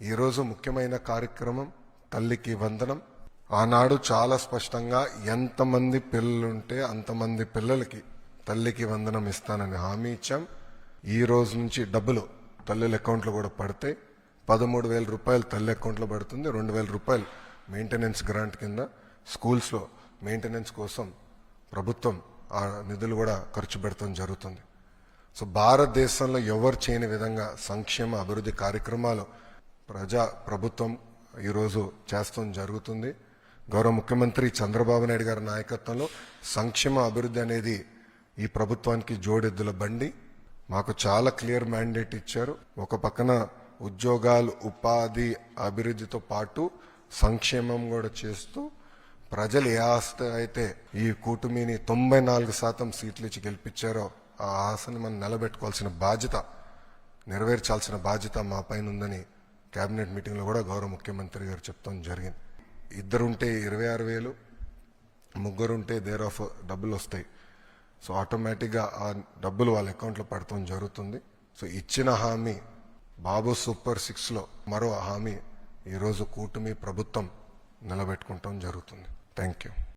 ఈరోజు ముఖ్యమైన కార్యక్రమం తల్లికి వందనం. ఆనాడు చాలా స్పష్టంగా ఎంతమంది పిల్లలుంటే అంతమంది పిల్లలకి తల్లికి వందనం ఇస్తానని హామీ ఇచ్చాం. ఈ రోజు నుంచి డబ్బులు తల్లుల అకౌంట్లో కూడా పడతాయి. 13,000 రూపాయలు తల్లి అకౌంట్లో పడుతుంది. 2,000 రూపాయలు మెయింటెనెన్స్ గ్రాంట్ కింద స్కూల్స్లో మెయింటెనెన్స్ కోసం ప్రభుత్వం ఆ నిధులు కూడా ఖర్చు పెడతాం జరుగుతుంది. సో భారతదేశంలో ఎవరు చేయని విధంగా సంక్షేమ అభివృద్ధి కార్యక్రమాలు ప్రభుత్వం ఈరోజు చేస్తాం జరుగుతుంది. గౌరవ ముఖ్యమంత్రి చంద్రబాబు నాయుడు గారి నాయకత్వంలో సంక్షేమ అభివృద్ధి అనేది ఈ ప్రభుత్వానికి జోడెద్దుల బండి. మాకు చాలా క్లియర్ మ్యాండేట్ ఇచ్చారు. ఒక పక్కన ఉద్యోగాలు, ఉపాధి, అభివృద్ధితో పాటు సంక్షేమం కూడా చేస్తూ ప్రజలు ఏ ఆశ అయితే ఈ కూటమిని 94% సీట్లు ఇచ్చి గెలిపించారో ఆ ఆశని మనం నిలబెట్టుకోవాల్సిన బాధ్యత, నెరవేర్చాల్సిన బాధ్యత మా పైన ఉందని కేబినెట్ మీటింగ్లో కూడా గౌరవ ముఖ్యమంత్రి గారు చెప్తాం జరిగింది. ఇద్దరుంటే 26,000, ముగ్గురుంటే దేర్ ఆఫ్ డబ్బులు వస్తాయి. సో ఆటోమేటిక్గా ఆ డబ్బులు వాళ్ళ అకౌంట్లో పడతాం జరుగుతుంది. సో ఇచ్చిన హామీ బాబు సూపర్ 6లో మరో హామీ ఈరోజు కూటమి ప్రభుత్వం నిలబెట్టుకుంటాం జరుగుతుంది. Thank you.